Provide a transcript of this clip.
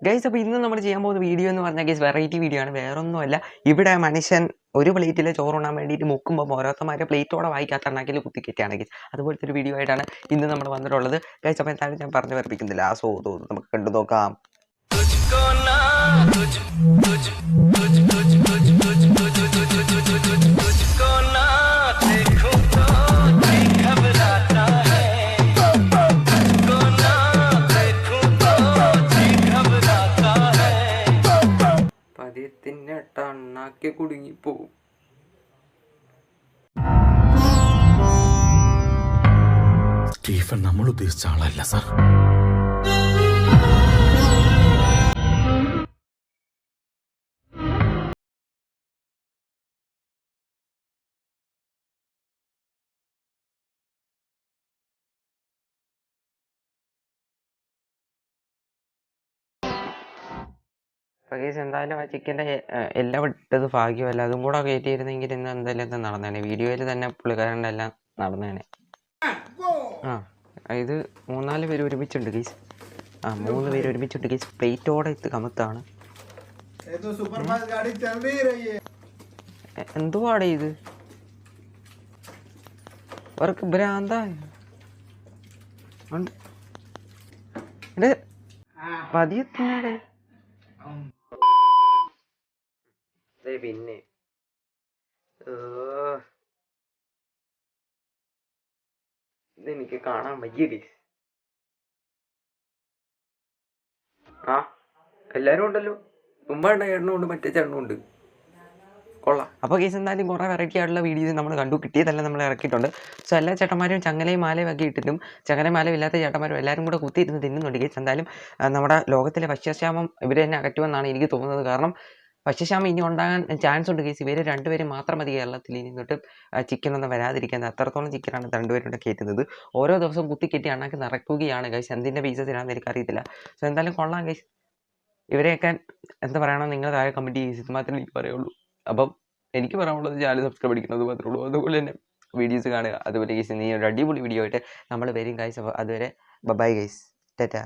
Guys അപ്പോൾ ഇന്ന് നമ്മൾ ചെയ്യാൻ പോകുന്ന വീഡിയോ എന്ന് പറഞ്ഞാൽ ഗൈസ് വെറൈറ്റി വീഡിയോ ആണ്. വേറൊന്നുമല്ല, ഇവിടെ മനുഷ്യൻ ഒരു പ്ലേറ്റിൽ ചോറുണ്ണാൻ വേണ്ടിയിട്ട് മുക്കുമ്പോൾ ഓരോരുത്തന്മാരെ പ്ലേറ്റോടെ വായിക്കാത്തണ്ണാക്കിൽ കുത്തിക്കെറ്റാണ് ഗൈസ്. അതുപോലത്തെ ഒരു വീഡിയോ ആയിട്ടാണ് ഇന്ന് നമ്മൾ വന്നിട്ടുള്ളത് ഗൈസ്. അപ്പോൾ എന്തായാലും ഞാൻ പറഞ്ഞു പഠിപ്പിക്കുന്നില്ല, ആ തോന്നുന്നു നമുക്ക് കണ്ടു നോക്കാം. പതിയത്തിൻ്റെ ടണ്ണാക്കി കുടുങ്ങിപ്പോവും. സ്റ്റീഫൻ നമ്മൾ ഉദ്ദേശിച്ച ആളല്ല സാർ. ഗൈസ് എന്തായാലും ആ ചിക്കൻ്റെ എല്ലാം ഇട്ടത് ഭാഗ്യമല്ല, അതും കൂടെ കയറ്റിയിരുന്നെങ്കിൽ ഇന്ന് എന്തായാലും എന്താ നടന്നേനെ. വീഡിയോയിൽ തന്നെ പുള്ളിക്കാരൻ്റെ എല്ലാം നടന്നേനെ. ഇത് 3-4 പേര് ഒരുമിച്ചുണ്ട് ഗൈസ്. 3 പേര് ഒരുമിച്ചുണ്ട് ഗൈസ്. പ്ലേറ്റോടെ ഇത് കമത്താണ്. എന്തുവാടേ ഇത്? അവർക്ക് ഭ്രാന്താ പതിയത്തിനാടേ. പിന്നെ ഇതെനിക്ക് കാണാൻ വയ്യ ഗൈസ്. എല്ലാരും ഉണ്ടല്ലോ, മുമ്പാണ്ട് ചേട്ടനുണ്ട്, മറ്റേ ചേട്ടനുണ്ട്. കൊള്ളാം. അപ്പോൾ കേസ് എന്തായാലും കുറേ വെറൈറ്റി ആയിട്ടുള്ള വീഡിയോസ് നമ്മൾ കണ്ടു, കിട്ടിയതെല്ലാം നമ്മൾ ഇറക്കിയിട്ടുണ്ട്. സോ എല്ലാ ചേട്ടന്മാരും ചങ്ങലയും മാലയും ഒക്കെ ഇട്ടിട്ടും ചങ്ങലയും മാലയും ഇല്ലാത്ത ചേട്ടന്മാരും എല്ലാവരും കൂടെ കുത്തിയിരുന്ന് തിന്നുന്നുണ്ട് കേസ്. എന്തായാലും നമ്മുടെ ലോകത്തിലെ ഭക്ഷ്യക്ഷാമം ഇവർ തന്നെ അകറ്റുമെന്നാണ് എനിക്ക് തോന്നുന്നത്. കാരണം ഭക്ഷ്യക്ഷാമം ഇനി ഉണ്ടാകാൻ ചാൻസ് ഉണ്ട് കേസ്. ഇവർ 2 പേര് മാത്രം മതി കേരളത്തിൽ ഇനി തൊട്ട് ചിക്കനൊന്നും വരാതിരിക്കുന്നത്. അത്രത്തോളം ചിക്കനാണ് 2 പേരുടെ കയറ്റുന്നത്. ഓരോ ദിവസവും കുത്തിക്കെട്ടി അണ്ണാക്കി നിറയ്ക്കുകയാണ് ഗൈസ്. എന്തിൻ്റെ പീസസിനാണെന്ന് എനിക്കറിയത്തില്ല. സോ എന്തായാലും കൊള്ളാം ഗൈസ്. ഇവരെയൊക്കെ എന്താ പറയണം, നിങ്ങൾ താഴെ കമൻറ്റ് ചെയ്ത് ഇത് മാത്രമേ എനിക്ക് പറയുള്ളൂ. അപ്പം എനിക്ക് പറയാനുള്ളത് ചാനൽ സബ്സ്ക്രൈബ് അടിക്കുന്നത് മാത്രമേ ഉള്ളൂ. അതുപോലെ തന്നെ വീഡിയോസ് കാണുക. അതുപോലെ ഗൈസ് നീ ഒരു അടിപൊളി വീഡിയോ ആയിട്ട് നമ്മൾ വരും ഗൈസ്. അപ്പോൾ അതുവരെ ബൈ ഗൈസ്, ടാറ്റാ.